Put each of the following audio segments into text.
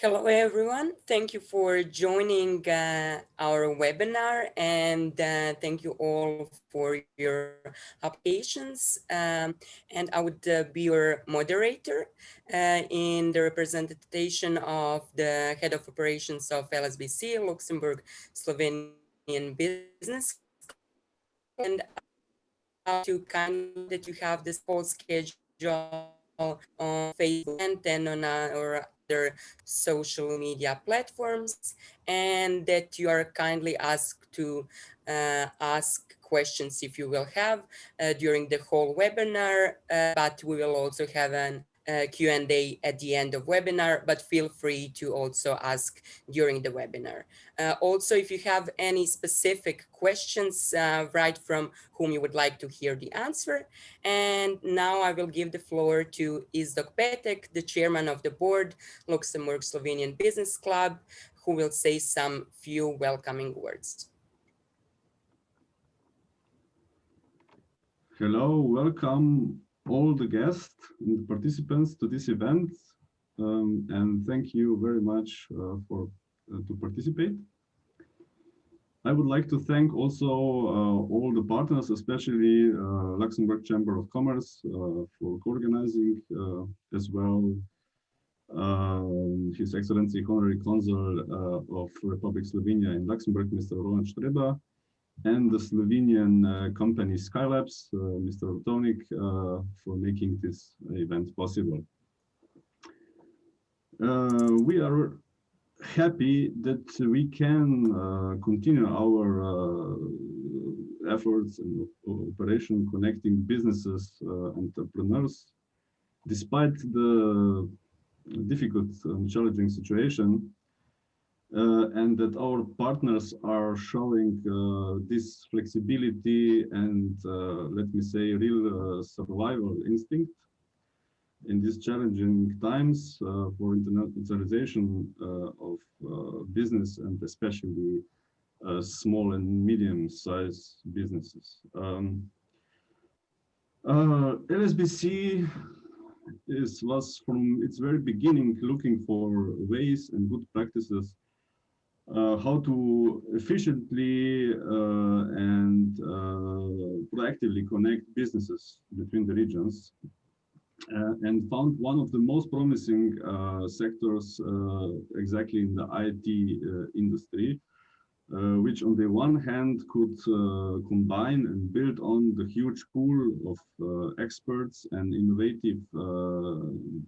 Hello, everyone. Thank you for joining our webinar, and thank you all for your applications. And I would be your moderator in the representation of the Head of Operations of LSBC, Luxembourg, Slovenian Business Club. And to kindly that you have this whole schedule on Facebook and on our other social media platforms, and that you are kindly asked to ask questions if you will have during the whole webinar, but we will also have an Q&A at the end of webinar, but feel free to also ask during the webinar. Also, if you have any specific questions, write from whom you would like to hear the answer. And now I will give the floor to Iztok Petek, the chairman of the board, Luxembourg Slovenian Business Club, who will say some few welcoming words. Hello, welcome all the guests and participants to this event, and thank you very much to participate. I would like to thank also all the partners, especially Luxembourg Chamber of Commerce for co-organizing, as well His Excellency Honorary Consul of Republic Slovenia in Luxembourg, Mr. Roland Streber, and the Slovenian company Skylabs, Mr. Rotovnik, for making this event possible. We are happy that we can continue our efforts and operation connecting businesses, entrepreneurs, despite the difficult and challenging situation, and that our partners are showing this flexibility and, let me say, real survival instinct in these challenging times for internationalization of business, and especially small and medium-sized businesses. LSBC was from its very beginning looking for ways and good practices how to efficiently and proactively connect businesses between the regions, and found one of the most promising sectors exactly in the IT industry, which on the one hand could combine and build on the huge pool of experts and innovative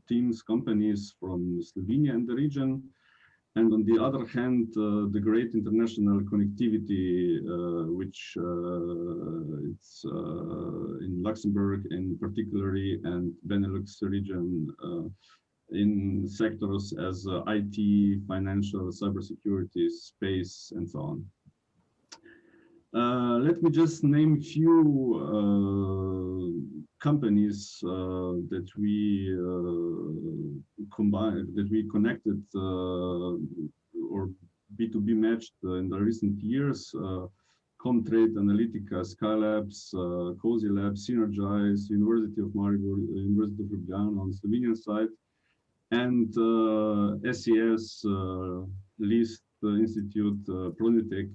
teams, companies from Slovenia and the region, and on the other hand, the great international connectivity, which it's in Luxembourg in particularly, and Benelux region in sectors as IT, financial, cybersecurity, space, and so on. Let me just name a few companies that we connected or B2B matched in the recent years. Comtrade, Analytica, Skylabs, Cozy Labs, Synergize, University of Maribor, University of Ljubljana on the Slovenian side, and SES, List Institute, ProNewTech,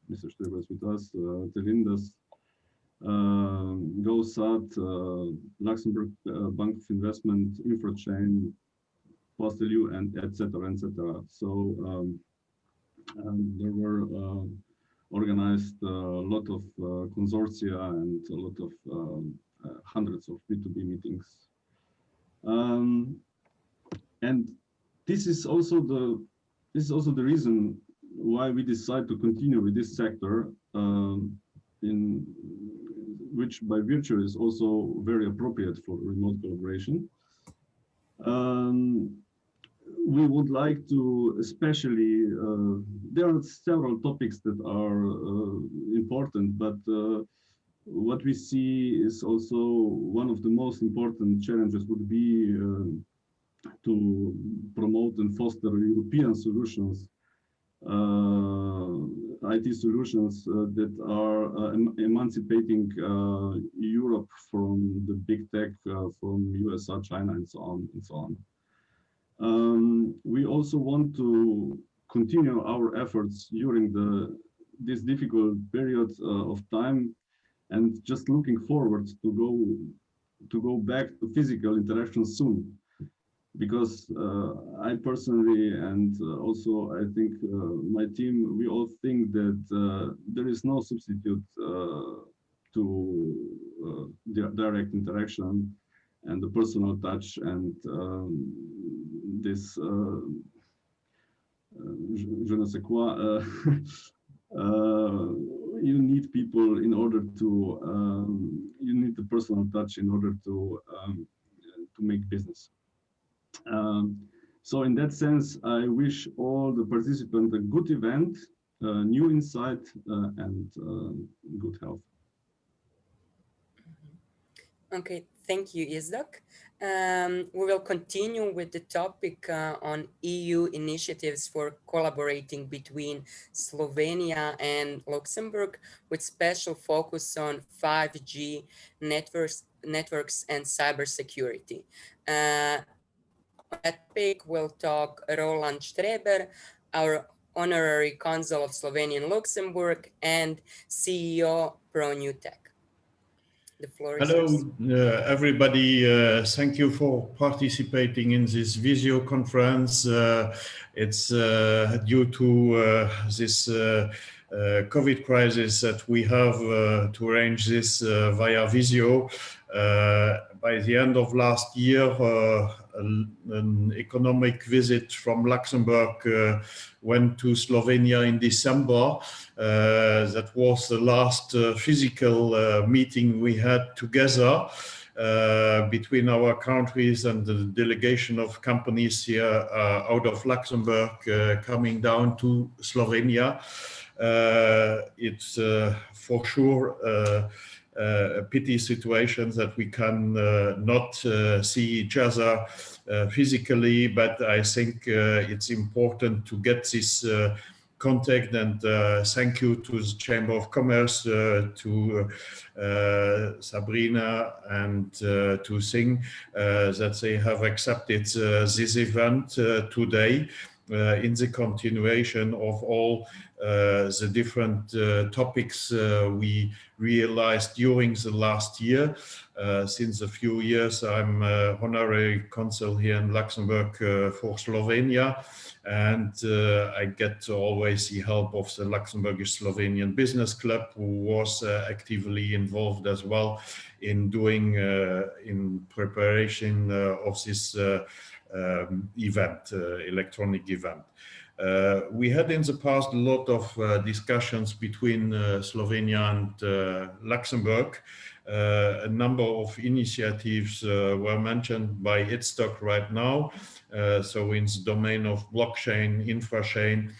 Mr. Streber is with us, Telindas, GoSat, Luxembourg Bank of Investment, InfraChain, Postelu, and etc., etc. So there were organized a lot of consortia and a lot of hundreds of B2B meetings. And this is also the reason why we decide to continue with this sector, in which by virtue is also very appropriate for remote collaboration. We would like to especially, there are several topics that are important, but what we see is also one of the most important challenges would be to promote and foster European solutions, IT solutions that are emancipating Europe from the big tech, from USA, China, and so on and so on. We also want to continue our efforts during this difficult period of time, and just looking forward to go back to physical interaction soon. Because I personally, and also I think my team, we all think that there is no substitute to direct interaction and the personal touch and this je ne sais quoi. You need people in order to you need the personal touch in order to make business. So in that sense, I wish all the participants a good event, new insight, and good health. Okay, thank you, Iztok. We will continue with the topic on EU initiatives for collaborating between Slovenia and Luxembourg, with special focus on 5G networks and cybersecurity. On that topic, we'll talk Roland Streber, our Honorary Consul of Slovenia and Luxembourg and CEO ProNewTech. The floor is yours. Hello, everybody. Thank you for participating in this video conference. It's due to this COVID crisis that we have to arrange this via video. By the end of last year, an economic visit from Luxembourg went to Slovenia in December. That was the last physical meeting we had together between our countries, and the delegation of companies here out of Luxembourg coming down to Slovenia. It's for sure a pity situation that we can not see each other physically, but I think it's important to get this contact, and thank you to the Chamber of Commerce, to Sabrina and to Singh that they have accepted this event today in the continuation of all the different topics we realized during the last year. Since a few years, I'm Honorary Consul here in Luxembourg for Slovenia, and I get always the help of the Luxembourg Slovenian Business Club, who was actively involved as well in doing in preparation of this event, electronic event. We had in the past a lot of discussions between Slovenia and Luxembourg. A number of initiatives were mentioned by Iztok right now. So in the domain of blockchain, infrachain,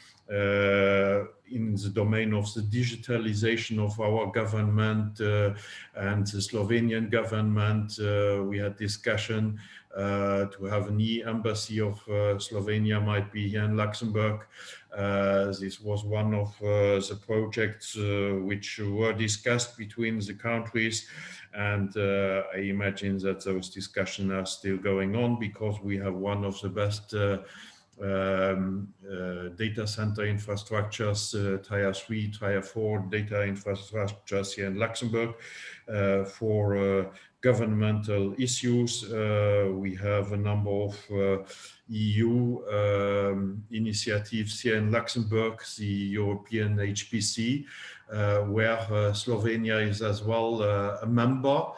in the domain of the digitalization of our government and the Slovenian government, we had discussion to have an e-embassy of Slovenia might be here in Luxembourg. This was one of the projects which were discussed between the countries, and I imagine that those discussions are still going on, because we have one of the best data center infrastructures, tier 3, tier 4 data infrastructures here in Luxembourg for governmental issues. We have a number of EU initiatives here in Luxembourg, the European HPC, where Slovenia is as well a member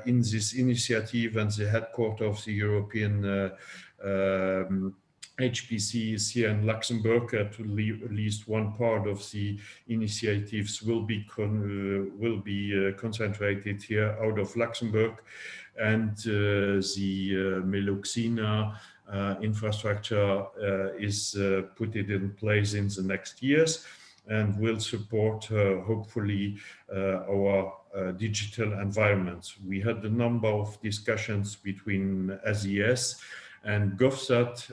in this initiative, and the headquarters of the European HPC is here in Luxembourg. At least one part of the initiatives will be concentrated here out of Luxembourg, and the Meluxina infrastructure is put it in place in the next years, and will support hopefully our digital environments. We had a number of discussions between SES and GovSat,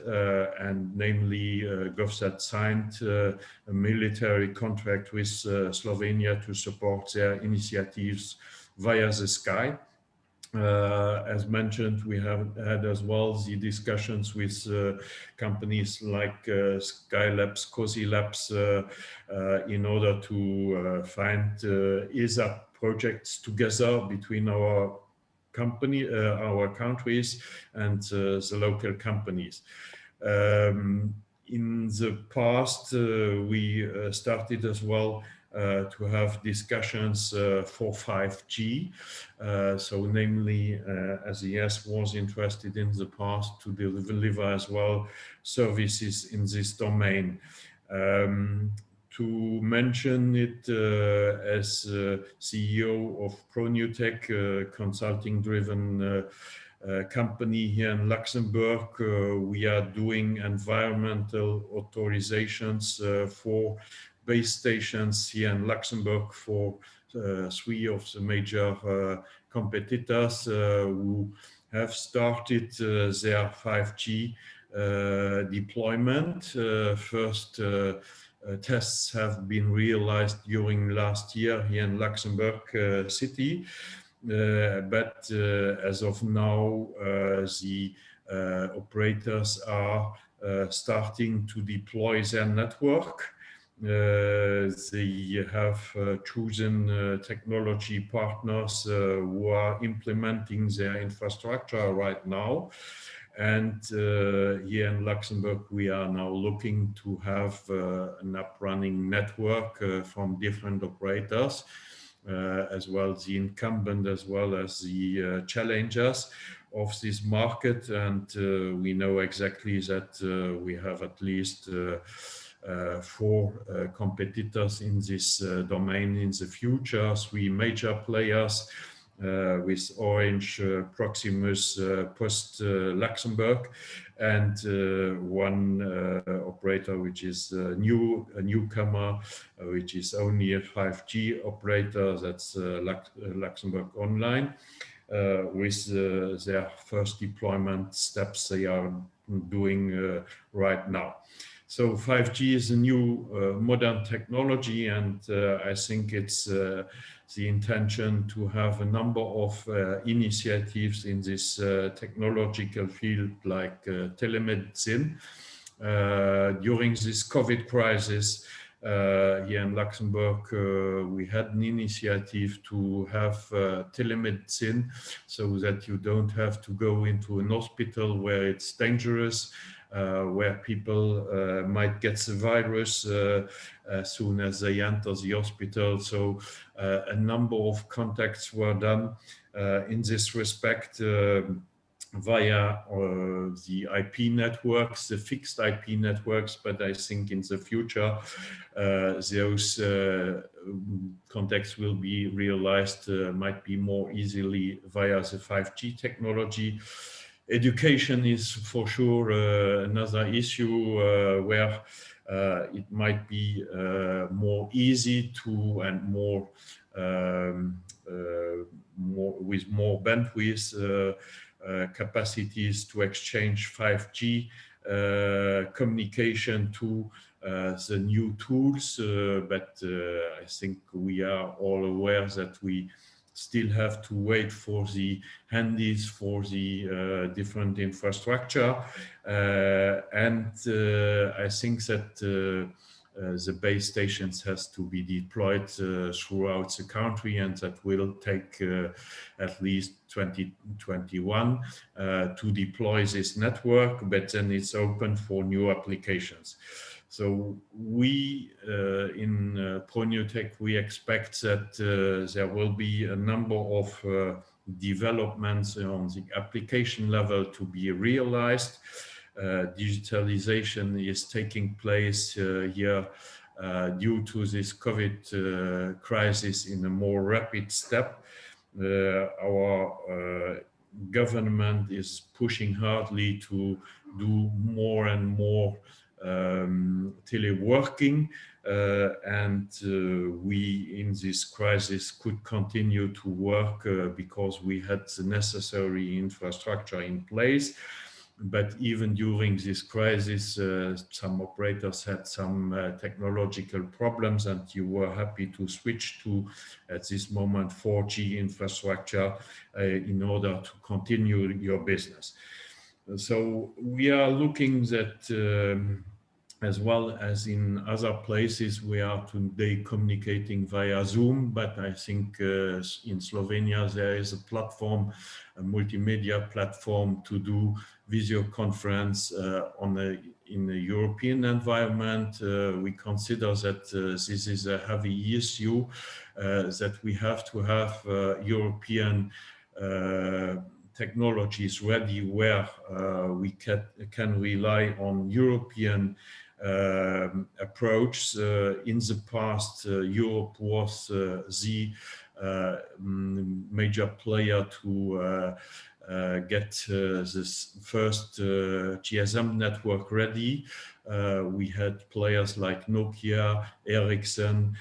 and namely GovSat signed a military contract with Slovenia to support their initiatives via the sky. As mentioned, we have had as well the discussions with companies like Skylabs, Cozy Labs, in order to find ESA projects together between our our countries and the local companies. In the past, we started as well to have discussions for 5G. So namely, SES was interested in the past to deliver as well services in this domain. To mention it, as CEO of ProNewTech, consulting-driven company here in Luxembourg, we are doing environmental authorizations for base stations here in Luxembourg for 3 of the major competitors who have started their 5G deployment. First tests have been realized during last year here in Luxembourg city. But as of now, the operators are starting to deploy their network. They have chosen technology partners who are implementing their infrastructure right now. And here in Luxembourg, we are now looking to have an up-running network from different operators, as well as the incumbent, as well as the challengers of this market. And we know exactly that we have at least 4 competitors in this domain in the future, 3 major players with Orange, Proximus, Post Luxembourg, and 1 operator which is a newcomer, which is only a 5G operator, that's Luxembourg Online, with their first deployment steps they are doing right now. So 5G is a new modern technology, and I think it's the intention to have a number of initiatives in this technological field, like telemedicine. During this COVID crisis here in Luxembourg, we had an initiative to have telemedicine, so that you don't have to go into an hospital where it's dangerous, where people might get the virus as soon as they enter the hospital. So a number of contacts were done in this respect via the IP networks, the fixed IP networks, but I think in the future those contacts will be realized might be more easily via the 5G technology. Education is for sure another issue where it might be more easy to and more with more bandwidth capacities to exchange 5G communication to the new tools, but I think we are all aware that we still have to wait for the handies for the different infrastructure, and I think that the base stations has to be deployed throughout the country, and that will take at least 2021 to deploy this network, but then it's open for new applications. So we in ProNewTech, we expect that there will be a number of developments on the application level to be realized. Digitalization is taking place here due to this COVID crisis in a more rapid step. Our government is pushing hardly to do more and more teleworking, and we in this crisis could continue to work because we had the necessary infrastructure in place. But even during this crisis, some operators had some technological problems, and you were happy to switch to, at this moment, 4G infrastructure in order to continue your business. So we are looking that as well as in other places, we are today communicating via Zoom, but I think in Slovenia there is a platform, a multimedia platform to do video conference in a European environment. We consider that this is a heavy issue, that we have to have European technologies ready where we can rely on European approach. In the past, Europe was the major player to get this first GSM network ready. We had players like Nokia, Ericsson,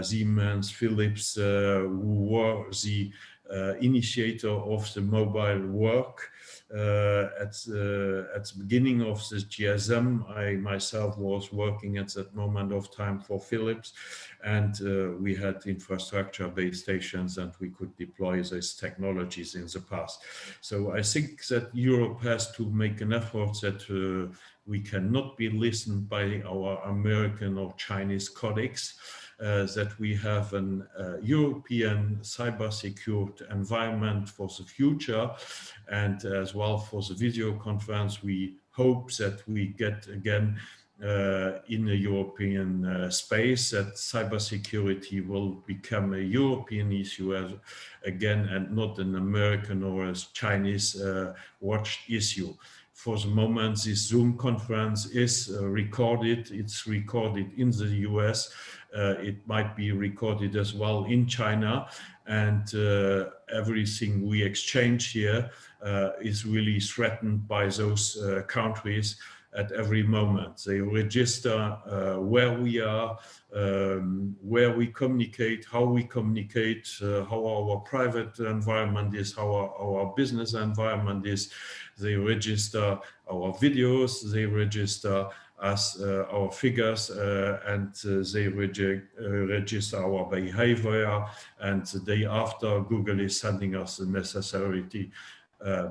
Siemens, Philips, who were the initiator of the mobile work. At the beginning of the GSM, I myself was working at that moment of time for Philips, and we had infrastructure base stations and we could deploy these technologies in the past. So I think that Europe has to make an effort that we cannot be listened by our American or Chinese colleagues. That we have an European cyber-secured environment for the future, and as well for the video conference, we hope that we get again in a European space, that cybersecurity will become a European issue again, and not an American or a Chinese watched issue. For the moment, this Zoom conference is recorded. It's recorded in the US. It might be recorded as well in China, and everything we exchange here is really threatened by those countries at every moment. They register where we are, where we communicate, how we communicate, how our private environment is, how our business environment is. They register our videos, they register our figures, and they register our behavior, and the day after Google is sending us the necessary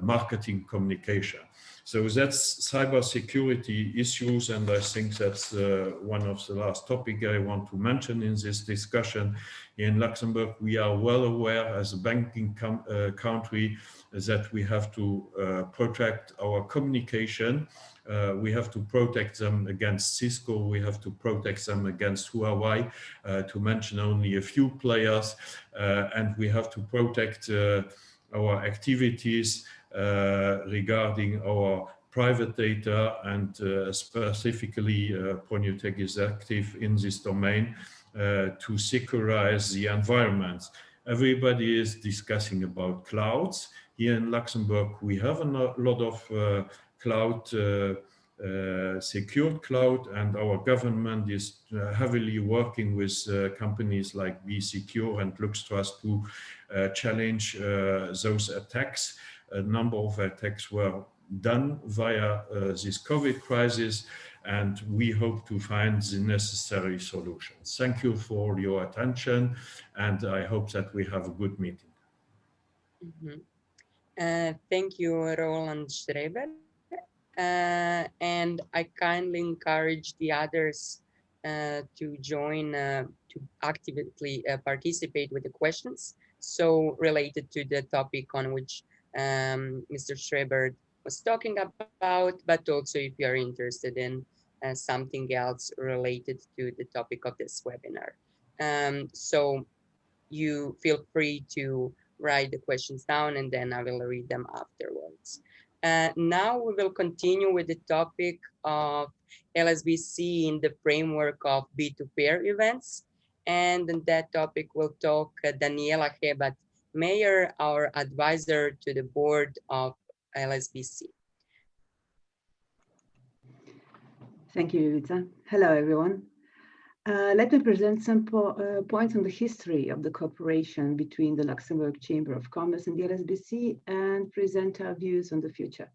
marketing communication. So that's cybersecurity issues, and I think that's one of the last topics I want to mention in this discussion. In Luxembourg, we are well aware as a banking country that we have to protect our communication. We have to protect them against Cisco, we have to protect them against Huawei, to mention only a few players, and we have to protect our activities regarding our private data, and specifically ProNewTech is active in this domain to securize the environment. Everybody is discussing about clouds. Here in Luxembourg, we have a lot of cloud, secured cloud, and our government is heavily working with companies like BeSecure and LuxTrust to challenge those attacks. A number of attacks were done via this COVID crisis, and we hope to find the necessary solutions. Thank you for your attention, and I hope that we have a good meeting. Thank you, Roland Streber. And I kindly encourage the others to join, to actively participate with the questions, so related to the topic on which Mr. Streber was talking about, but also if you are interested in something else related to the topic of this webinar. So you feel free to write the questions down, and then I will read them afterwards. Now we will continue with the topic of LSBC in the framework of B2Pair events. And in that topic will talk Daniela Hebat-Meyer, our advisor to the board of LSBC. Thank you, Ivica. Hello, everyone. Let me present some points on the history of the cooperation between the Luxembourg Chamber of Commerce and the LSBC, and present our views on the future.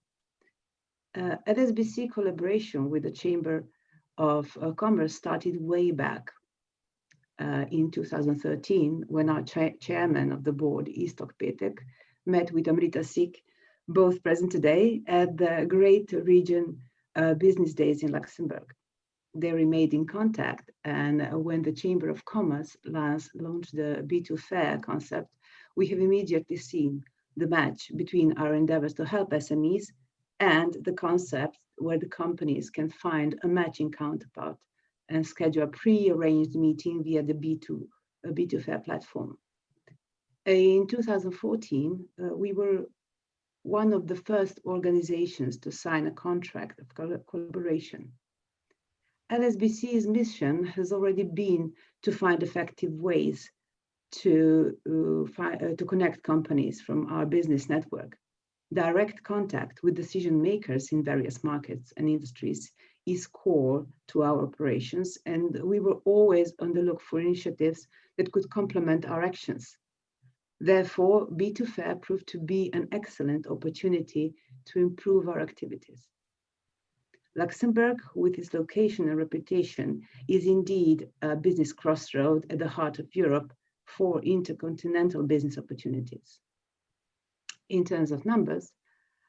LSBC collaboration with the Chamber of Commerce started way back in 2013 when our chairman of the board, Iztok Petek, met with Amrita Sik, both present today, at the Great Region Business Days in Luxembourg. They remained in contact, and when the Chamber of Commerce launched the B2 Fair concept, we have immediately seen the match between our endeavors to help SMEs and the concept where the companies can find a matching counterpart and schedule a pre-arranged meeting via the B2 Fair platform. In 2014, we were one of the first organizations to sign a contract of collaboration. LSBC's mission has already been to find effective ways to connect companies from our business network. Direct contact with decision makers in various markets and industries is core to our operations, and we were always on the look for initiatives that could complement our actions. Therefore, B2 Fair proved to be an excellent opportunity to improve our activities. Luxembourg, with its location and reputation, is indeed a business crossroad at the heart of Europe for intercontinental business opportunities. In terms of numbers,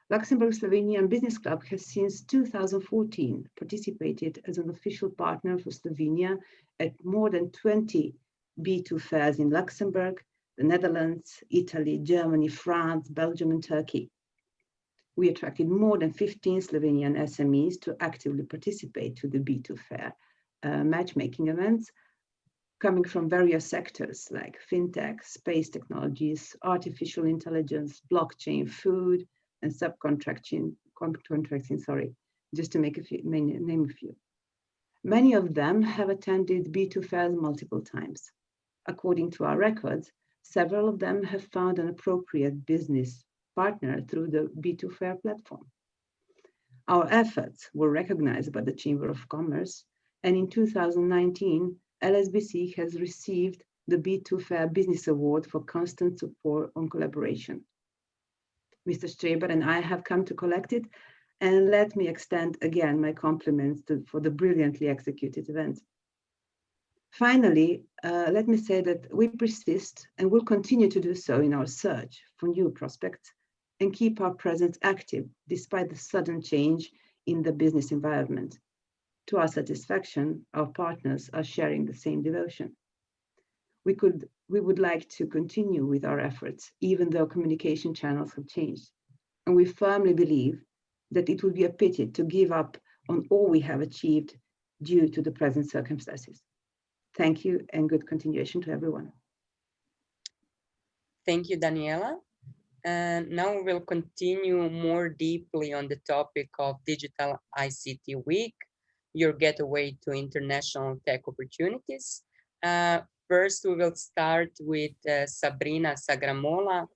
Luxembourg Slovenian Business Club has since 2014 participated as an official partner for Slovenia at more than 20 B2 fairs in Luxembourg, the Netherlands, Italy, Germany, France, Belgium, and Turkey. We attracted more than 15 Slovenian SMEs to actively participate to the B2 Fair matchmaking events, coming from various sectors like fintech, space technologies, artificial intelligence, blockchain, food, and subcontracting, just to make name a few. Many of them have attended B2 fairs multiple times. According to our records, several of them have found an appropriate business partner through the B2 Fair platform. Our efforts were recognized by the Chamber of Commerce, and in 2019, LSBC has received the B2 Fair Business Award for constant support on collaboration. Mr. Streber and I have come to collect it, and let me extend again my compliments for the brilliantly executed event. Finally, let me say that we persist and will continue to do so in our search for new prospects and keep our presence active despite the sudden change in the business environment. To our satisfaction, our partners are sharing the same devotion. We would like to continue with our efforts, even though communication channels have changed. And we firmly believe that it would be a pity to give up on all we have achieved due to the present circumstances. Thank you and good continuation to everyone. Thank you, Daniela. Now we'll continue more deeply on the topic of Digital ICT Week, your getaway to international tech opportunities. First, we will start with Sabrina Sagramola,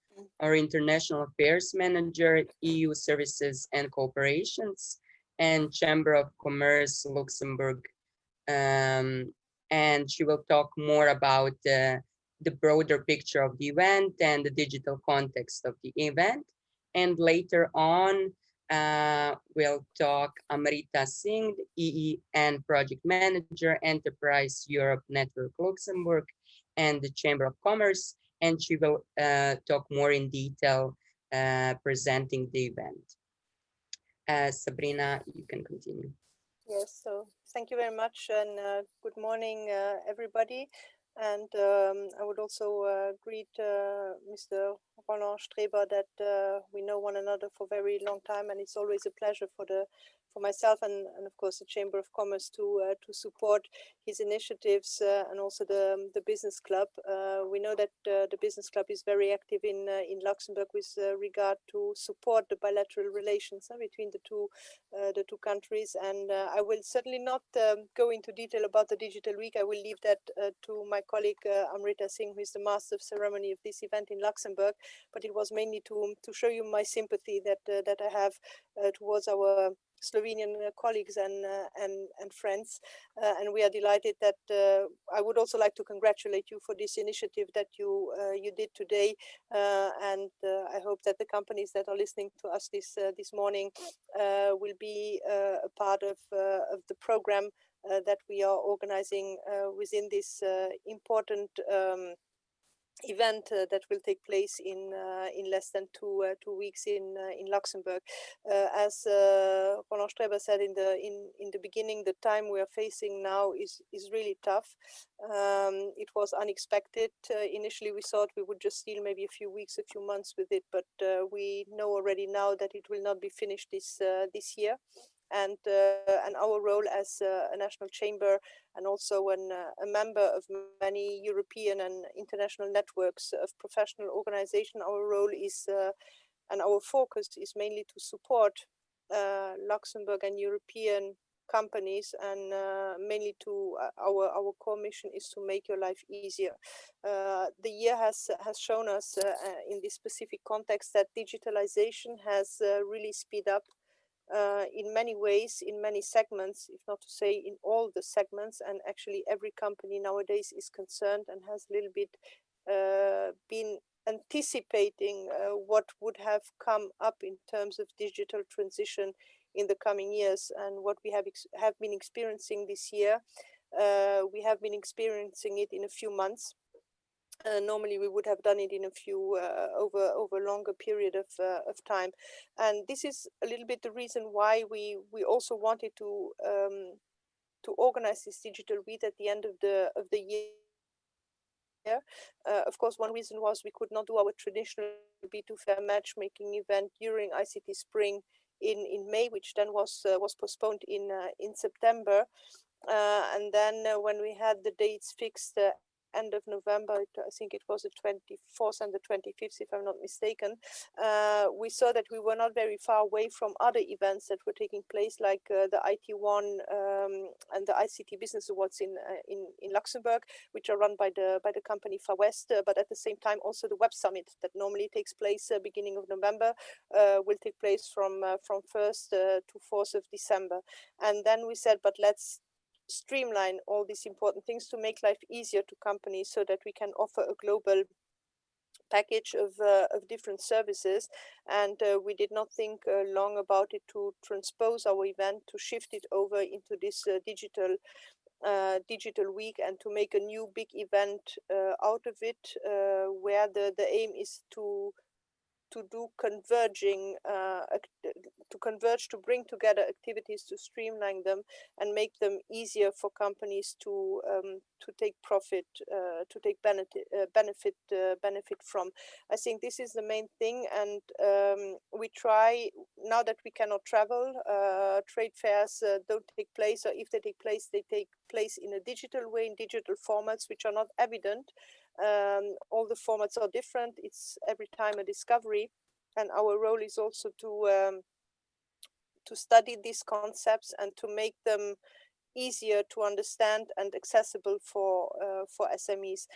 our International Affairs Manager, EU Services and Cooperations, and Chamber of Commerce Luxembourg. And she will talk more about the broader picture of the event and the digital context of the event. And later on, we'll talk Amrita Singh, EEN Project Manager, Enterprise Europe Network Luxembourg, and the Chamber of Commerce, and she will talk more in detail presenting the event. Sabrina, you can continue. Yes, so thank you very much, and good morning, everybody. And I would also greet Mr. Roland Streber, that we know one another for a very long time, and it's always a pleasure for myself and of course the Chamber of Commerce to support his initiatives and also the business club. We know that the business club is very active in Luxembourg with regard to support the bilateral relations between the two countries, and I will certainly not go into detail about the digital week. I will leave that to my colleague Amrita Singh, who is the master of ceremony of this event in Luxembourg. but it was mainly to show you my sympathy that I have towards our Slovenian colleagues and friends, and we are delighted that I would also like to congratulate you for this initiative that you did today, and I hope that the companies that are listening to us this morning will be a part of the program that we are organizing within this important event that will take place in less than 2 weeks in Luxembourg. As Roland Streber said in the beginning, the time we are facing now is really tough. It was unexpected. Initially, we thought we would just deal maybe a few weeks, a few months with it, but we know already now that it will not be finished this year. And our role as a national chamber and also a member of many European and international networks of professional organization, our role is and our focus is mainly to support Luxembourg and European companies, and mainly to our core mission is to make your life easier. The year has shown us in this specific context that digitalization has really speed up in many ways, in many segments, if not to say in all the segments, and actually every company nowadays is concerned and has a little bit been anticipating what would have come up in terms of digital transition in the coming years. And what we have been experiencing this year, we have been experiencing it in a few months. Normally we would have done it in a few over longer period of time, and this is a little bit the reason why we also wanted to organize this digital week at the end of the year. Of course, one reason was we could not do our traditional B2 Fair matchmaking event during ICT Spring in May, which then was postponed in September, and then when we had the dates fixed. End of November, I think it was the 24th and the 25th, if I'm not mistaken, we saw that we were not very far away from other events that were taking place, like the IT1 and the ICT Business Awards in Luxembourg, which are run by the company Far West, but at the same time also the Web Summit that normally takes place beginning of November will take place from 1st to 4th of December. And then we said, but let's streamline all these important things to make life easier to companies so that we can offer a global package of different services. And we did not think long about it to transpose our event, to shift it over into this digital week, and to make a new big event out of it, where the aim is to do converging, to converge, to bring together activities, to streamline them and make them easier for companies to take profit, to take benefit from. I think this is the main thing, and we try, now that we cannot travel, trade fairs don't take place, or if they take place in a digital way, in digital formats, which are not evident. All the formats are different. It's every time a discovery, and our role is also to study these concepts and to make them easier to understand and accessible for SMEs.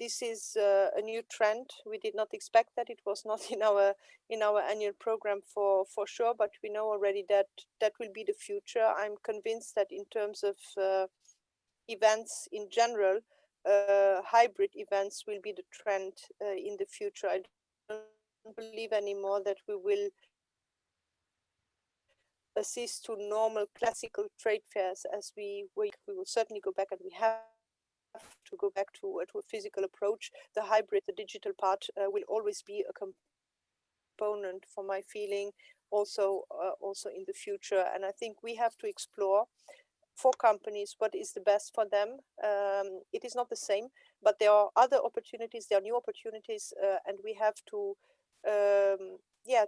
This is a new trend. We did not expect that. It was not in our annual program for sure, but we know already that will be the future. I'm convinced that in terms of events in general, hybrid events will be the trend in the future. I don't believe anymore that we will assist to normal classical trade fairs as we will certainly go back, and we have to go back to a physical approach. The hybrid, the digital part will always be a component, for my feeling, also in the future. And I think we have to explore for companies what is the best for them. It is not the same, but there are other opportunities, there are new opportunities, and we have to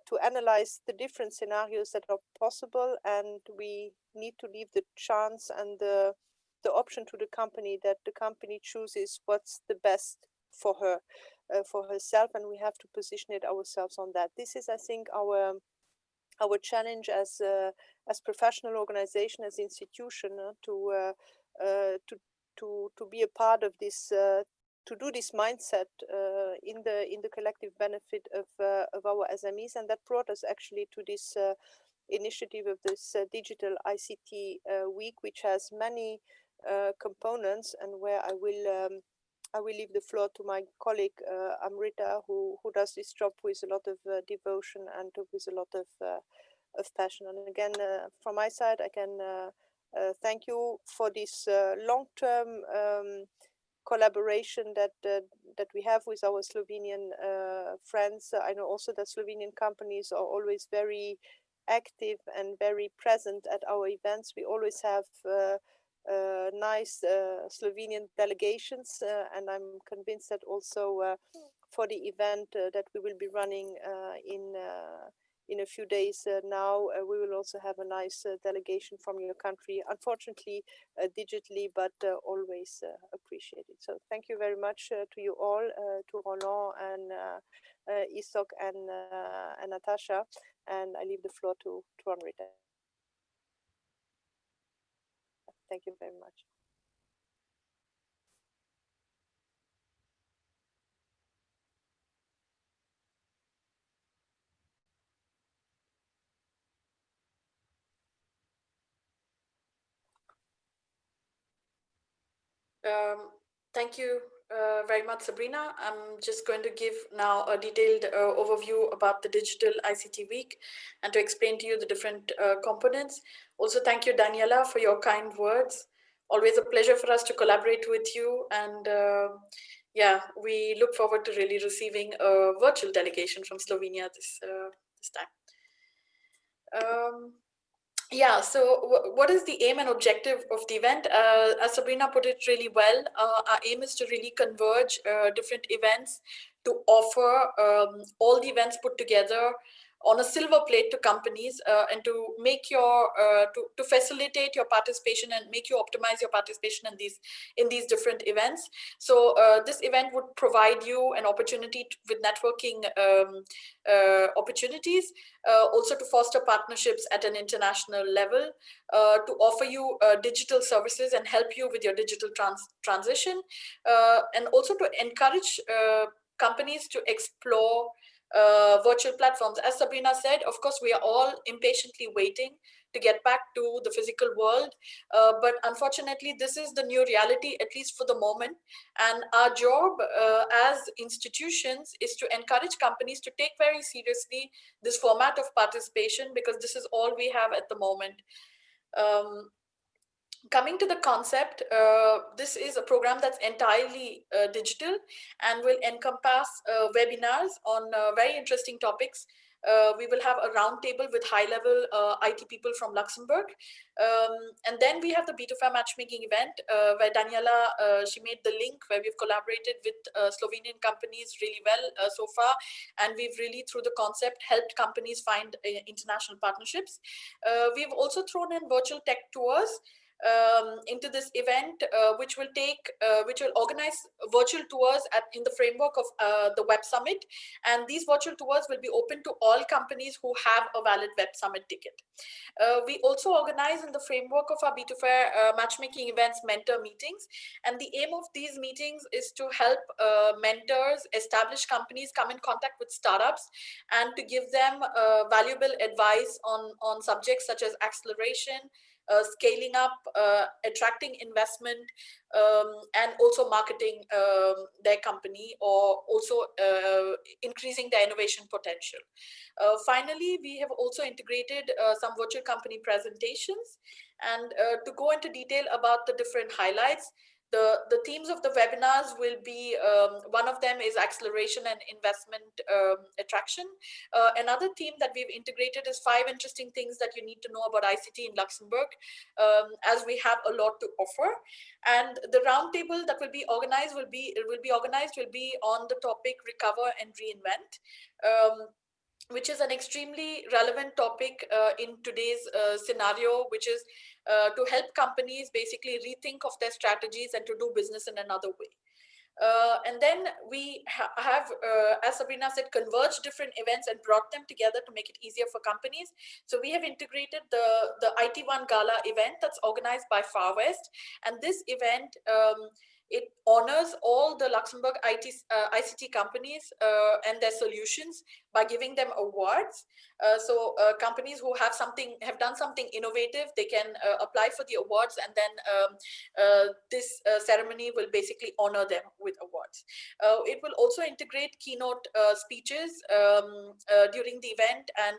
to analyze the different scenarios that are possible, and we need to leave the chance and the option to the company, that the company chooses what's the best for her, for herself, and we have to position it ourselves on that. This is, I think, our challenge as professional organization, as institution, to be a part of this do this mindset in the collective benefit of our SMEs, and that brought us actually to this initiative of this digital ICT week, which has many components, and where I will leave the floor to my colleague Amrita, who does this job with a lot of devotion and with a lot of passion. And again, from my side, I can thank you for this long-term collaboration that we have with our Slovenian friends. I know also that Slovenian companies are always very active and very present at our events. We always have nice Slovenian delegations, and I'm convinced that also for the event that we will be running in a few days now, we will also have a nice delegation from your country, unfortunately digitally, but always appreciated. So thank you very much to you all, to Roland and Iztok and Natasha, and I leave the floor to Amrita. Thank you very much. Thank you very much, Sabrina. I'm just going to give now a detailed overview about the Digital ICT Week and to explain to you the different components. Also, thank you, Daniela, for your kind words. Always a pleasure for us to collaborate with you. And yeah, we look forward to really receiving a virtual delegation from Slovenia this time. Yeah, so what is the aim and objective of the event? As Sabrina put it really well, our aim is to really converge different events to offer all the events put together on a silver plate to companies and to make your to facilitate your participation and make you optimize your participation in these different events. So this event would provide you an opportunity with networking opportunities, also to foster partnerships at an international level, to offer you digital services and help you with your digital transition, and also to encourage companies to explore virtual platforms. As Sabrina said, of course, we are all impatiently waiting to get back to the physical world. But unfortunately, this is the new reality, at least for the moment. And our job as institutions is to encourage companies to take very seriously this format of participation, because this is all we have at the moment. Coming to the concept, this is a program that's entirely digital and will encompass webinars on very interesting topics. We will have a roundtable with high-level IT people from Luxembourg. And then we have the B2Fair matchmaking event where Daniela, she made the link where we've collaborated with Slovenian companies really well so far. And we've really, through the concept, helped companies find international partnerships. We've also thrown in virtual tech tours into this event, which will organize virtual tours in the framework of the Web Summit, and these virtual tours will be open to all companies who have a valid Web Summit ticket. We also organize in the framework of our B2Fair matchmaking events mentor meetings, and the aim of these meetings is to help mentors, established companies come in contact with startups and to give them valuable advice on subjects such as acceleration, scaling up, attracting investment, and also marketing their company, or also increasing their innovation potential. Finally, we have also integrated some virtual company presentations, and to go into detail about the different highlights, the themes of the webinars will be, one of them is acceleration and investment attraction. Another theme that we've integrated is 5 interesting things that you need to know about ICT in Luxembourg, as we have a lot to offer. And the roundtable that will be organized will be on the topic recover and reinvent, which is an extremely relevant topic in today's scenario, which is to help companies basically rethink of their strategies and to do business in another way. And then we have, as Sabrina said, converged different events and brought them together to make it easier for companies. So we have integrated the IT1 Gala event that's organized by Far West. And this event It honors all the Luxembourg ICT companies and their solutions by giving them awards. So companies who have done something innovative, they can apply for the awards, and then this ceremony will basically honor them with awards. It will also integrate keynote speeches during the event, and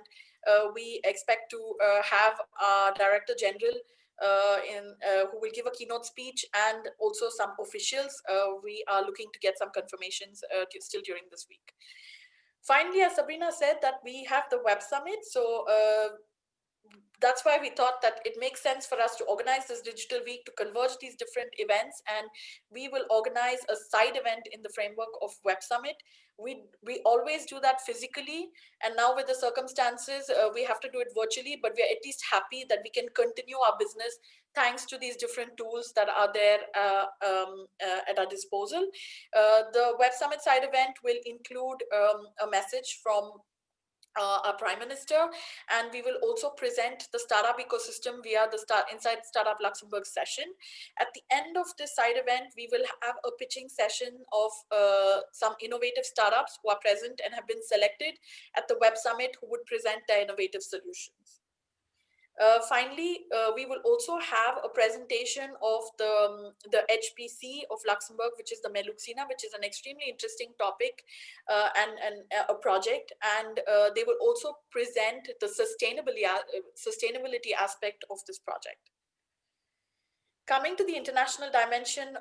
we expect to have our Director General who will give a keynote speech, and also some officials. We are looking to get some confirmations still during this week. Finally, as Sabrina said, that we have the Web Summit. So that's why we thought that it makes sense for us to organize this digital week to converge these different events, and we will organize a side event in the framework of Web Summit. We always do that physically, and now with the circumstances, we have to do it virtually, but we are at least happy that we can continue our business thanks to these different tools that are there at our disposal. The Web Summit side event will include a message from our Prime Minister, and we will also present the startup ecosystem via the Inside Startup Luxembourg session. At the end of this side event, we will have a pitching session of some innovative startups who are present and have been selected at the Web Summit, who would present their innovative solutions. Finally, we will also have a presentation of the HPC of Luxembourg, which is the Meluxina, which is an extremely interesting topic and a project. And they will also present the sustainability aspect of this project. Coming to the international dimension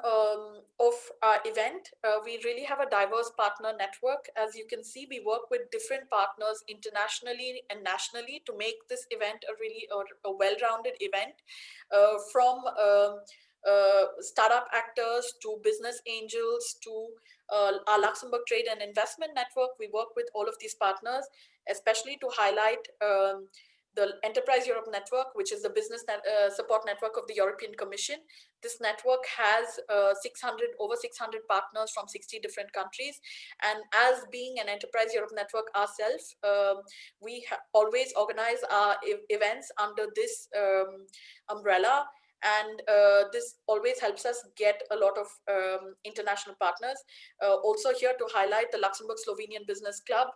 of our event, we really have a diverse partner network. As you can see, we work with different partners internationally and nationally to make this event a well-rounded event, from startup actors to business angels to our Luxembourg Trade and Investment Network. We work with all of these partners, especially to highlight the Enterprise Europe Network, which is the business support network of the European Commission. This network has over 600 partners from 60 different countries. And as being an Enterprise Europe Network ourselves, we always organize our events under this umbrella. And this always helps us get a lot of international partners. Also here to highlight the Luxembourg Slovenian Business Club.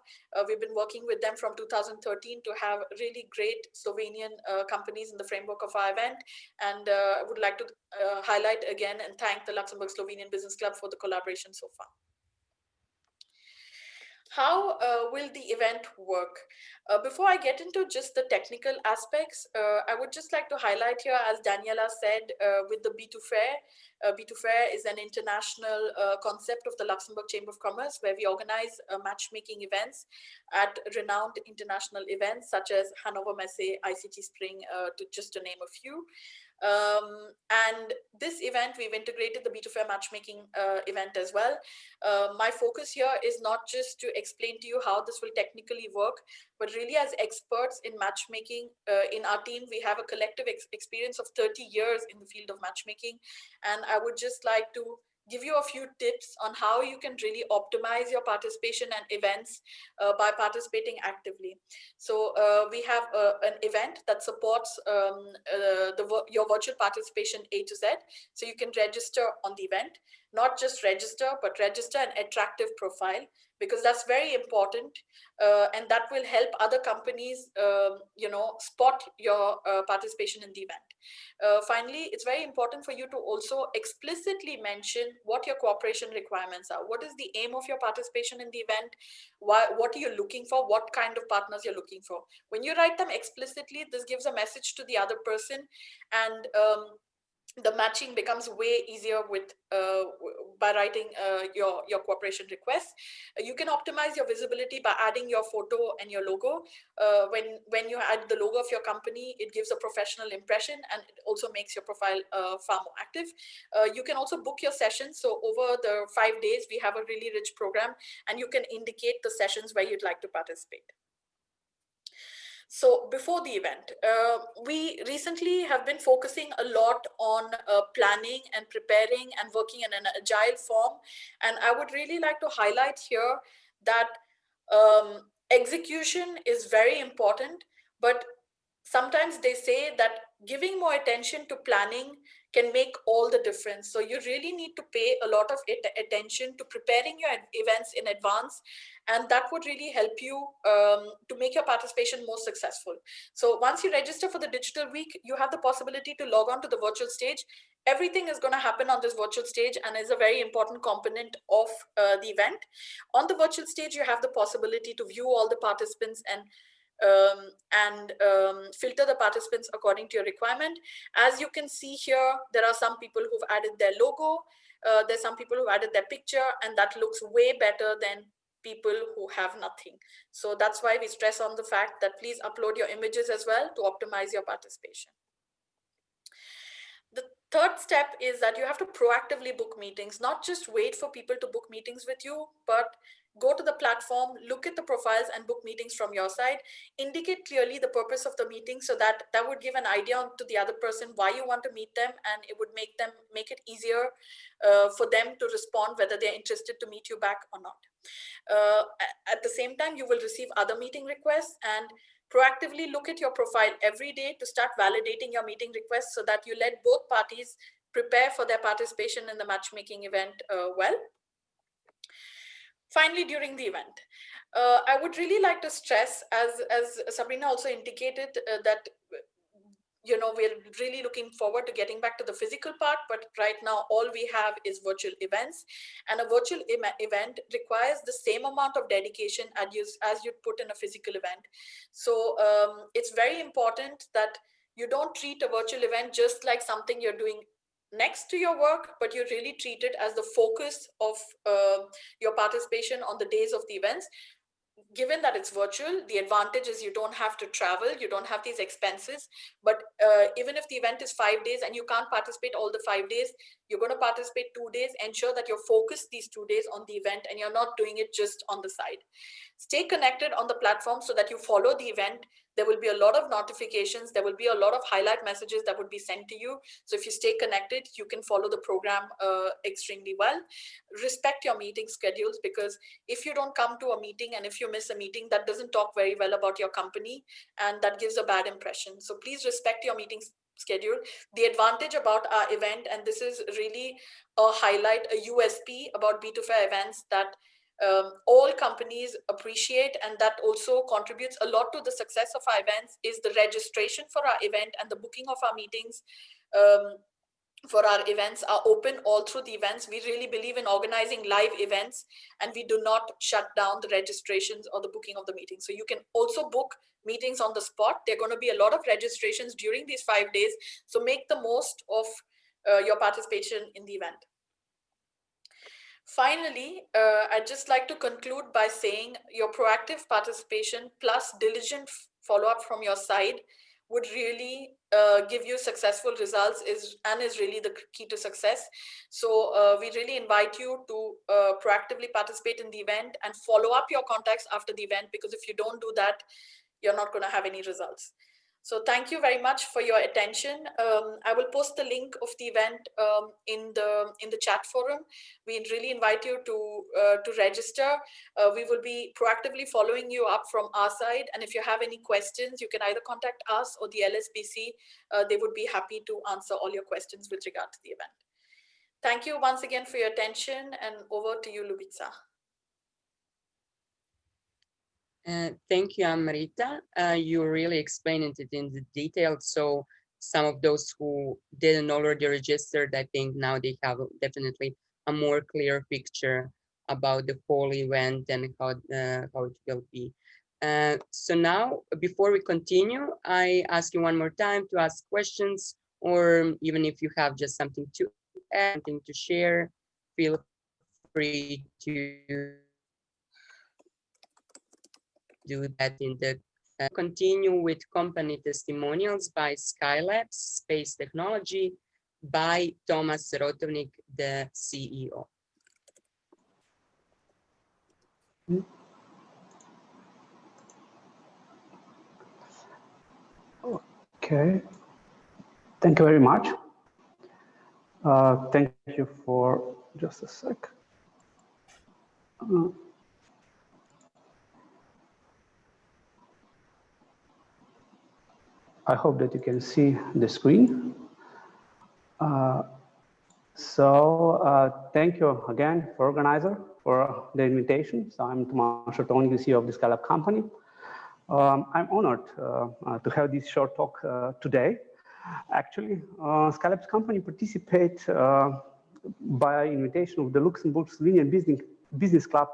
We've been working with them from 2013 to have really great Slovenian companies in the framework of our event. And I would like to highlight again and thank the Luxembourg Slovenian Business Club for the collaboration so far. How will the event work? Before I get into just the technical aspects, I would just like to highlight here, as Daniela said, with the B2 Fair. B2 Fair is an international concept of the Luxembourg Chamber of Commerce, where we organize matchmaking events at renowned international events such as Hannover Messe, ICT Spring, just to name a few. And this event, we've integrated the B2 Fair matchmaking event as well. My focus here is not just to explain to you how this will technically work, but really as experts in matchmaking in our team, we have a collective experience of 30 years in the field of matchmaking. And I would just like to give you a few tips on how you can really optimize your participation and events by participating actively. So we have an event that supports your virtual participation A to Z. So you can register on the event, not just register, but register an attractive profile, because that's very important. And that will help other companies, spot your participation in the event. Finally, it's very important for you to also explicitly mention what your cooperation requirements are. What is the aim of your participation in the event? What are you looking for? What kind of partners you're looking for? When you write them explicitly, this gives a message to the other person, and the matching becomes way easier with by writing your cooperation request. You can optimize your visibility by adding your photo and your logo. When you add the logo of your company, it gives a professional impression, and it also makes your profile far more active. You can also book your sessions. So over the 5 days, we have a really rich program, and you can indicate the sessions where you'd like to participate. So before the event, we recently have been focusing a lot on planning and preparing and working in an agile form. And I would really like to highlight here that execution is very important, but sometimes they say that giving more attention to planning can make all the difference. So you really need to pay a lot of attention to preparing your events in advance, and that would really help you to make your participation more successful. So once you register for the digital week, you have the possibility to log on to the virtual stage. Everything is going to happen on this virtual stage and is a very important component of the event. On the virtual stage, you have the possibility to view all the participants and filter the participants according to your requirement. As you can see here, there are some people who've added their logo. There's some people who've added their picture, and that looks way better than people who have nothing. So that's why we stress on the fact that please upload your images as well to optimize your participation. The third step is that you have to proactively book meetings, not just wait for people to book meetings with you, but go to the platform, look at the profiles and book meetings from your side. Indicate clearly the purpose of the meeting, so that would give an idea to the other person why you want to meet them, and it would make it easier for them to respond whether they're interested to meet you back or not. At the same time, you will receive other meeting requests, and proactively look at your profile every day to start validating your meeting requests so that you let both parties prepare for their participation in the matchmaking event well. Finally, during the event, I would really like to stress, as Sabrina also indicated, that we're really looking forward to getting back to the physical part, but right now all we have is virtual events, and a virtual event requires the same amount of dedication as you'd put in a physical event. So it's very important that you don't treat a virtual event just like something you're doing next to your work, but you really treat it as the focus of your participation on the days of the events. Given that it's virtual, the advantage is you don't have to travel, you don't have these expenses. But even if the event is 5 days and you can't participate all the 5 days, you're going to participate 2 days. Ensure that you're focused these 2 days on the event and you're not doing it just on the side. Stay connected on the platform so that you follow the event. There will be a lot of notifications. There will be a lot of highlight messages that would be sent to you. So if you stay connected, you can follow the program extremely well. Respect your meeting schedules, because if you don't come to a meeting and if you miss a meeting, that doesn't talk very well about your company, and that gives a bad impression. So please respect your meeting schedule. The advantage about our event, and this is really a highlight, a USP about B2Fair events that all companies appreciate, and that also contributes a lot to the success of our events, is the registration for our event and the booking of our meetings for our events are open all through the events. We really believe in organizing live events, and we do not shut down the registrations or the booking of the meetings. So you can also book meetings on the spot. There are going to be a lot of registrations during these 5 days. So make the most of your participation in the event. Finally, I'd just like to conclude by saying your proactive participation plus diligent follow-up from your side would really give you successful results is really the key to success. So we really invite you to proactively participate in the event and follow up your contacts after the event, because if you don't do that, you're not going to have any results. So thank you very much for your attention. I will post the link of the event in the chat forum. We really invite you to register. We will be proactively following you up from our side. And if you have any questions, you can either contact us or the LSBC. They would be happy to answer all your questions with regard to the event. Thank you once again for your attention, and over to you, Lubica. Thank you, Amrita. You really explained it in the detail. So some of those who didn't already registered, I think now they have definitely a more clear picture about the whole event and how it will be. So now, before we continue, I ask you one more time to ask questions, or even if you have just something to add, something to share, feel free to do that in the continue with company testimonials by Skylabs Space Technology by Thomas Rotovnik, the CEO. Okay, thank you very much. Thank you for just a sec. I hope that you can see the screen. Thank you again for organizer for the invitation. So I'm Tomasz Ortoni, the CEO of the Scale-Up company. I'm honored to have this short talk today. Actually, Scale-Up's company participate by invitation of the Luxembourg Slovenian Business Club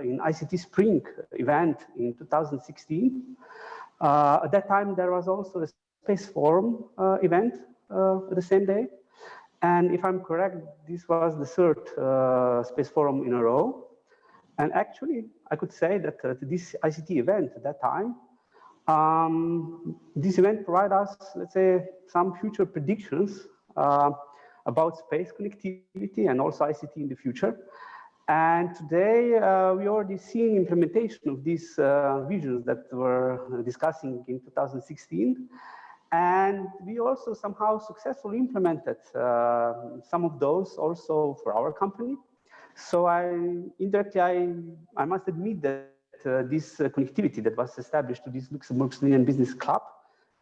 in ICT Spring event in 2016. At that time, there was also a Space Forum event the same day. And if I'm correct, this was the third Space Forum in a row. And actually, I could say that this ICT event at that time, this event provided us, let's say, some future predictions about space connectivity and also ICT in the future. And today, we already see implementation of these visions that we're discussing in 2016. And we also somehow successfully implemented some of those also for our company. So indirectly, I must admit that this connectivity that was established to this Luxembourg Slovenian Business Club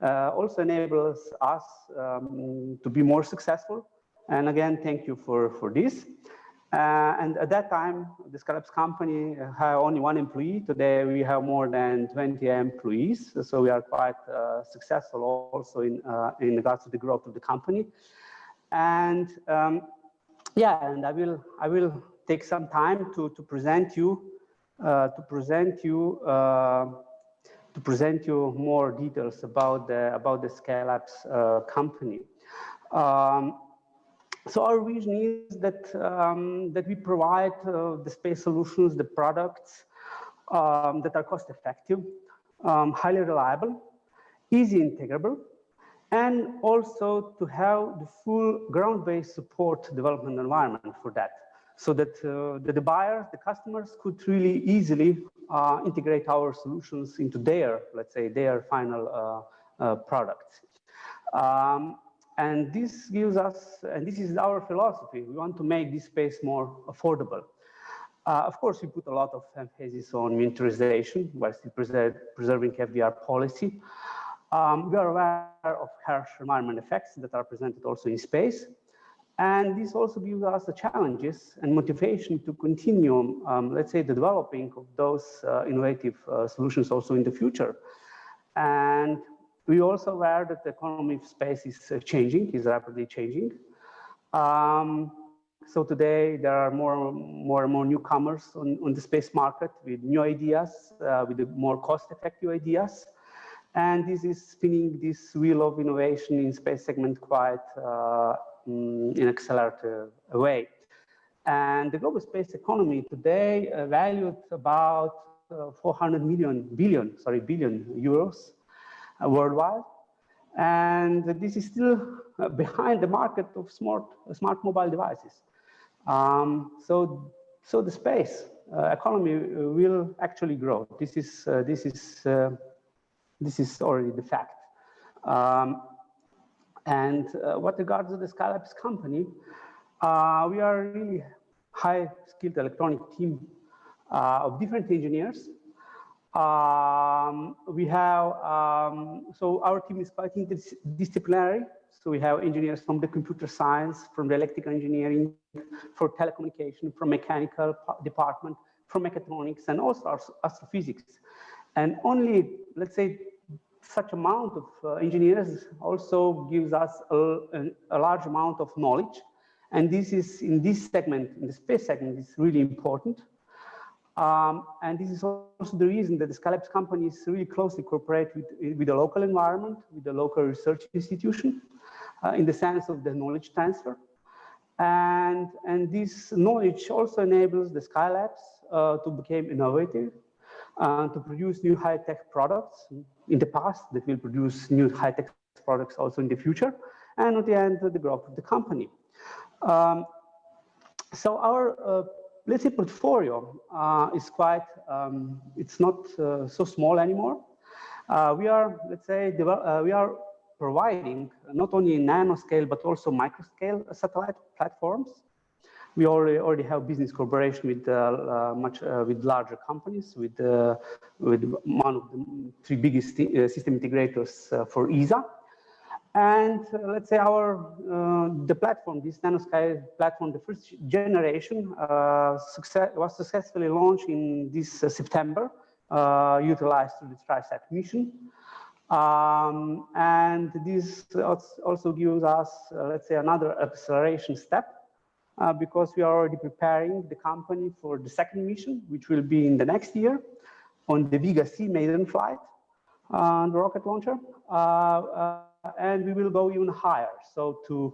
also enables us to be more successful. And again, thank you for this. And at that time, the Scale-Up company had only one employee. Today, we have more than 20 employees. So we are quite successful also in regards to the growth of the company. And yeah, and I will take some time to present you more details about the Scale-Up's company. So our vision is that we provide the space solutions, the products that are cost effective, highly reliable, easy integrable, and also to have the full ground-based support development environment for that, so that the buyers, the customers could really easily integrate our solutions into their, let's say, their final products. And this gives us, and this is our philosophy, we want to make this space more affordable. Of course, we put a lot of emphasis on miniaturization while still preserving FDR policy. We are aware of harsh environment effects that are presented also in space. And this also gives us the challenges and motivation to continue, let's say, the developing of those innovative solutions also in the future. And we also aware that the economy of space is changing, is rapidly changing. So today there are more and more newcomers on the space market with new ideas, with the more cost-effective ideas. And this is spinning this wheel of innovation in space segment quite in an accelerated way. And the global space economy today valued about 400 billion euros worldwide. And this is still behind the market of smart mobile devices. So the space economy will actually grow. This is already the fact. And what regards to the Scale-Up's company, we are a really high-skilled electronic team of different engineers. We have, so our team is quite interdisciplinary. So we have engineers from the computer science, from the electrical engineering, for telecommunication, from mechanical department, from mechatronics, and also astrophysics. And only, let's say, such amount of engineers also gives us a large amount of knowledge. And this is, in this segment, in the space segment, is really important. And this is also the reason that the Scale-Up companies really closely cooperate with the local environment, with the local research institution, in the sense of the knowledge transfer. And this knowledge also enables the Scale-Ups to become innovative, to produce new high-tech products in the past that will produce new high-tech products also in the future, and at the end, the growth of the company. So our let's say portfolio is quite, it's not so small anymore. We are, let's say, we are providing not only nanoscale, but also microscale satellite platforms. We already have business cooperation with with larger companies, with one of the three biggest system integrators for ESA. And let's say the platform, this nanosky platform, the first generation was successfully launched in this September, utilized through the TriSat mission. And this also gives us, let's say, another acceleration step, because we are already preparing the company for the second mission, which will be in the next year on the Vega C maiden flight, the rocket launcher. And we will go even higher. So to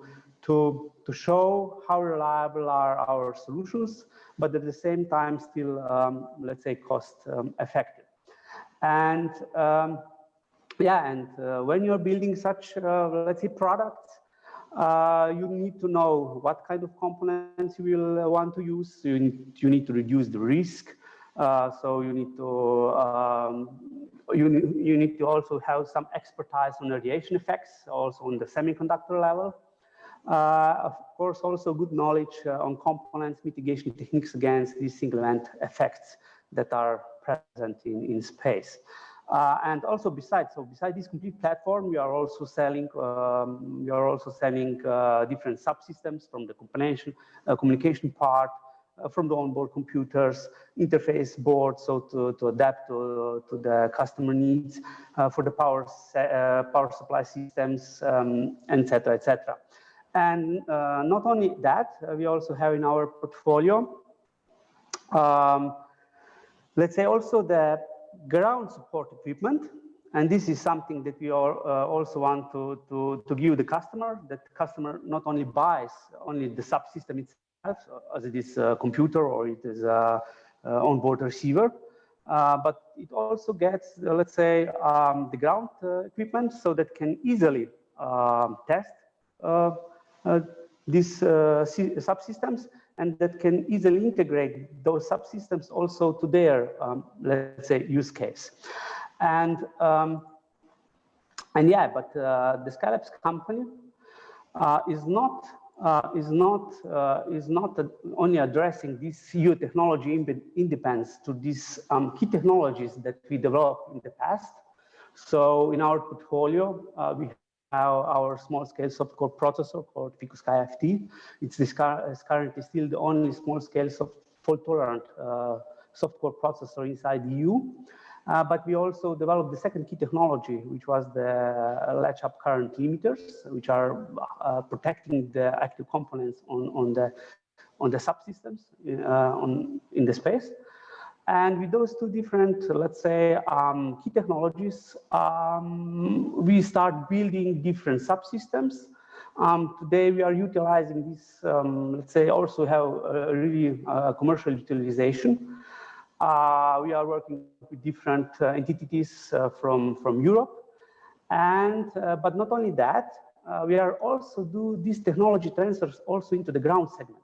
show how reliable are our solutions, but at the same time still, let's say, cost effective. And when you're building such, let's say, products, you need to know what kind of components you will want to use. You need to reduce the risk. So you need to you need to also have some expertise on radiation effects, also on the semiconductor level. Of course, also good knowledge on components, mitigation techniques against these single event effects that are present in space. And also besides this complete platform, we are also selling different subsystems from the communication part, from the onboard computers, interface boards, so to adapt to the customer needs, for the power supply systems, etc., etc. And not only that, we also have in our portfolio, let's say, also the ground support equipment. And this is something that we also want to give the customer, that the customer not only buys only the subsystem itself, as it is a computer or it is a onboard receiver, but it also gets, let's say, the ground equipment, so that can easily test these subsystems, and that can easily integrate those subsystems also to their, let's say, use case. And yeah, but the Skylabs company is not only addressing this CEO technology independence to these key technologies that we developed in the past. So in our portfolio, we have our small-scale soft-core processor called Sky FT. It's currently still the only small-scale fault-tolerant soft-core processor inside the EU. But we also developed the second key technology, which was the latch-up current limiters, which are protecting the active components on the subsystems in the space. And with those two different, let's say, key technologies, we start building different subsystems. Today we are utilizing this, let's say, also have a really commercial utilization. We are working with different entities from Europe, and but not only that, we are also do these technology transfers also into the ground segment,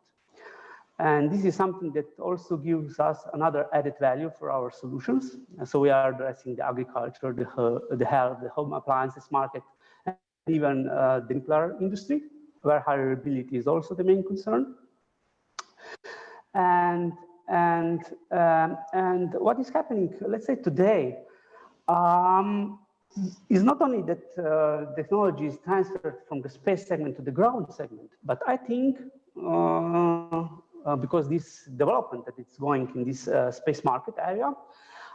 and this is something that also gives us another added value for our solutions. And so we are addressing the agriculture, the health, the home appliances market, and even the nuclear industry, where high reliability is also the main concern. And what is happening, let's say today, is not only that technology is transferred from the space segment to the ground segment, but I think because this development that it's going in this space market area,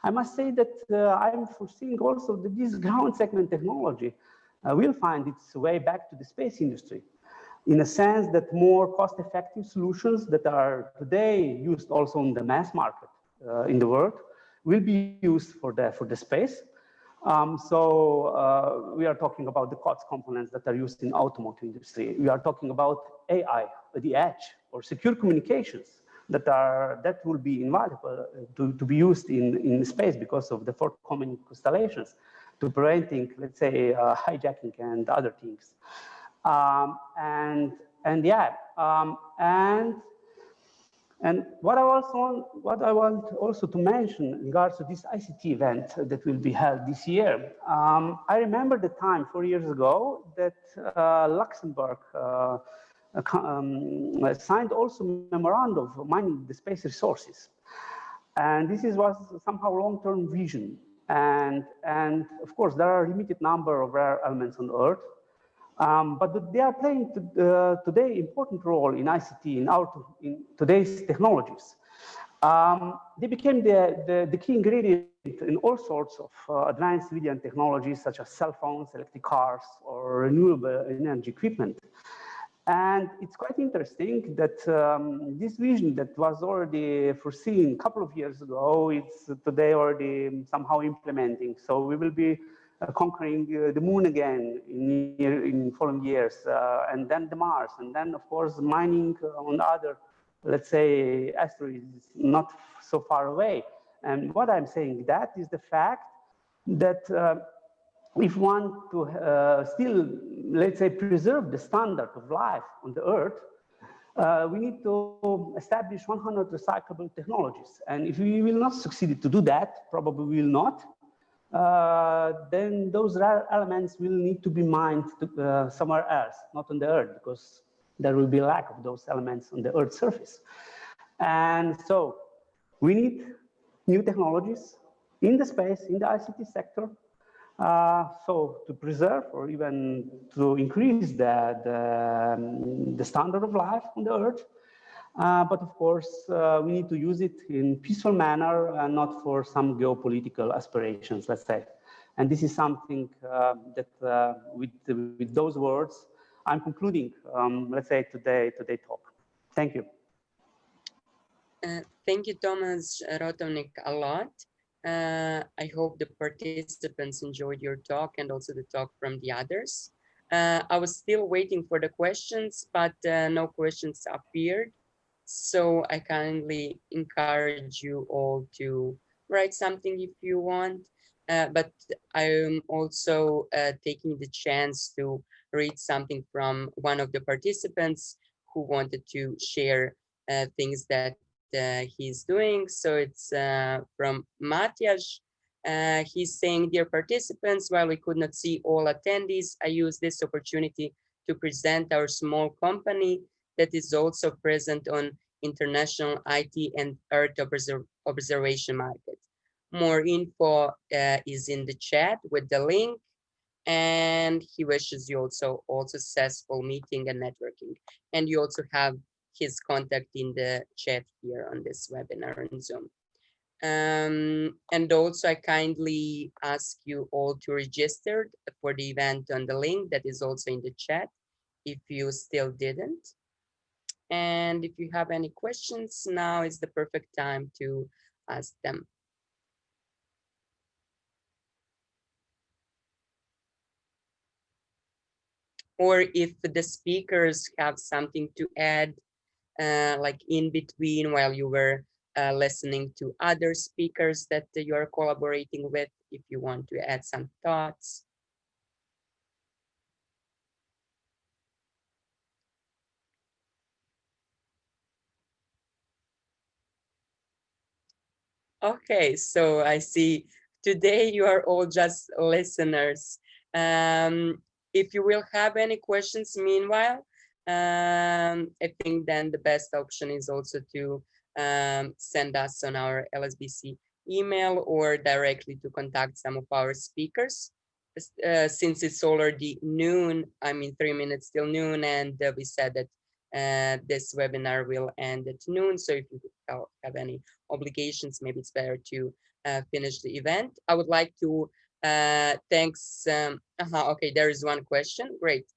I must say that I'm foreseeing also that this ground segment technology will find its way back to the space industry, in a sense that more cost-effective solutions that are today used also in the mass market in the world will be used for the space. So we are talking about the COTS components that are used in automotive industry. We are talking about AI at the edge or secure communications that will be invaluable to be used in space because of the forthcoming constellations to preventing, let's say, hijacking and other things. And what I want also to mention in regards to this ICT event that will be held this year, I remember the time 4 years ago that Luxembourg signed also memorandum of mining the space resources, and this was somehow long-term vision. And of course, there are a limited number of rare elements on Earth. But they are playing today important role in ICT, in today's technologies. They became the key ingredient in all sorts of advanced civilian technologies such as cell phones, electric cars, or renewable energy equipment. And it's quite interesting that this vision that was already foreseen a couple of years ago, it's today already somehow implementing. So we will be conquering the moon again in following years, and then the Mars, and then of course mining on other, let's say, asteroids not so far away. And what I'm saying that is the fact that if we want to still, let's say, preserve the standard of life on the Earth, we need to establish 100 recyclable technologies. And if we will not succeed to do that, probably we will not, then those rare elements will need to be mined somewhere else, not on the Earth, because there will be a lack of those elements on the Earth's surface. And so we need new technologies in the space, in the ICT sector, so to preserve or even to increase the standard of life on the Earth. But of course, we need to use it in peaceful manner and not for some geopolitical aspirations, let's say. And this is something that with those words, I'm concluding, let's say, today talk. Thank you. Thank you, Thomas Rotovnik, a lot. I hope the participants enjoyed your talk and also the talk from the others. I was still waiting for the questions, but no questions appeared. So I kindly encourage you all to write something if you want. But I am also taking the chance to read something from one of the participants who wanted to share things that he's doing. So it's from Matias. He's saying, dear participants, while we could not see all attendees, I use this opportunity to present our small company that is also present on international IT and Earth observation market. More info is in the chat with the link, and he wishes you also all successful meeting and networking. And you also have his contact in the chat here on this webinar on Zoom. And also I kindly ask you all to register for the event on the link that is also in the chat if you still didn't. And if you have any questions, now is the perfect time to ask them. Or if the speakers have something to add, like in between while you were listening to other speakers that you are collaborating with, if you want to add some thoughts. Okay, so I see today you are all just listeners. If you will have any questions meanwhile, I think then the best option is also to send us on our LSBC email or directly to contact some of our speakers. Since it's already noon, I mean 3 minutes till noon, and we said that this webinar will end at noon. So if you have any obligations, maybe it's better to finish the event. I would like to thanks. Okay, there is one question. Great.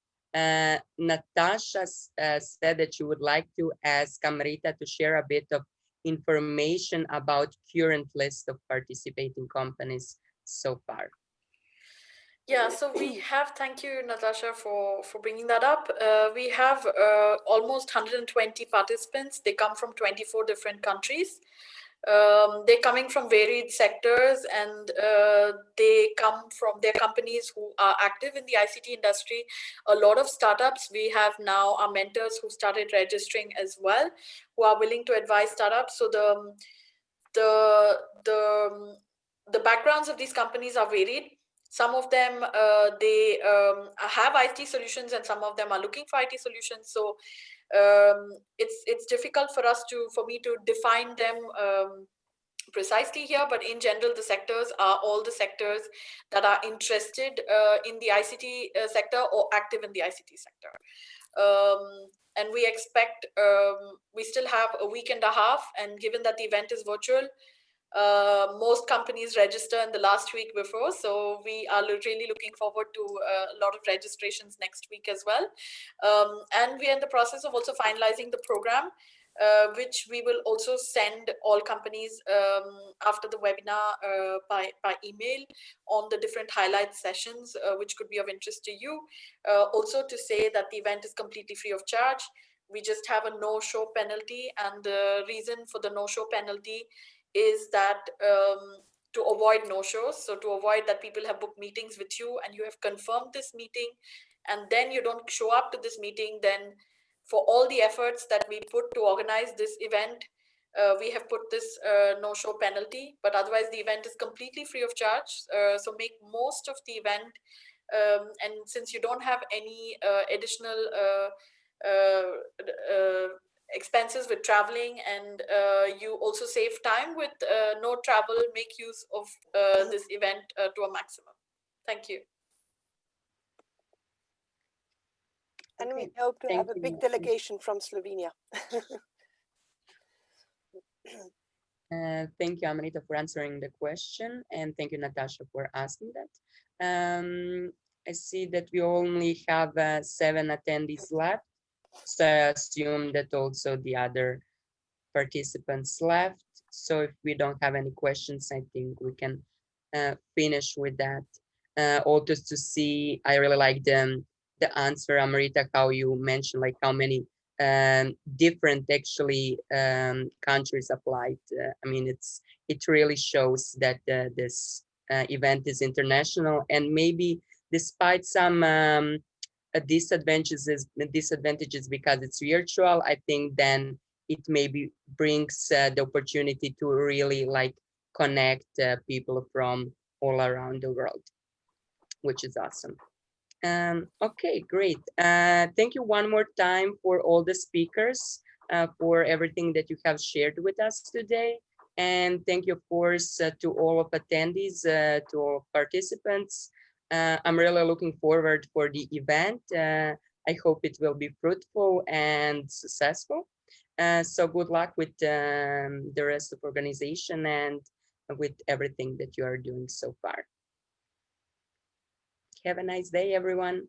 Natasha said that you would like to ask Amrita to share a bit of information about current list of participating companies so far. Yeah, so we have, thank you, Natasha, for bringing that up. We have almost 120 participants. They come from 24 different countries. They're coming from varied sectors, and they come from their companies who are active in the ICT industry. A lot of startups. We have now our mentors who started registering as well, who are willing to advise startups. So the backgrounds of these companies are varied. Some of them, they have IT solutions, and some of them are looking for IT solutions. So it's difficult for me to define them precisely here, but in general, the sectors are all the sectors that are interested in the ICT sector or active in the ICT sector. And we expect, we still have a week and a half, and given that the event is virtual, most companies register in the last week before, so we are really looking forward to a lot of registrations next week as well. And we are in the process of also finalizing the program, which we will also send all companies after the webinar by email on the different highlight sessions, which could be of interest to you. Also to say that the event is completely free of charge. We just have a no-show penalty, and the reason for the no-show penalty is that to avoid no-shows, so to avoid that people have booked meetings with you and you have confirmed this meeting and then you don't show up to this meeting, then for all the efforts that we put to organize this event, we have put this no-show penalty, but otherwise the event is completely free of charge. So make most of the event, and since you don't have any additional expenses with traveling, and you also save time with no travel, make use of this event to a maximum. Thank you. And Okay, we hope to have a thank big you. delegation from Slovenia. Thank you, Amrita, for answering the question, and thank you, Natasha, for asking that. I see that we only have 7 attendees left, so I assume that also the other participants left. So if we don't have any questions, I think we can finish with that. Also to see, I really like the answer, Amrita, how you mentioned like how many different actually countries applied. I mean, it really shows that this event is international, and maybe despite some disadvantages because it's virtual, I think then it maybe brings the opportunity to really like connect people from all around the world, which is awesome. Okay, great. Thank you one more time for all the speakers, for everything that you have shared with us today. And thank you, of course, to all of attendees, to all participants. I'm really looking forward for the event. I hope it will be fruitful and successful. So good luck with the rest of the organization and with everything that you are doing so far. Have a nice day, everyone.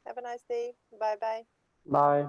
Have a nice day. Bye-bye. Bye.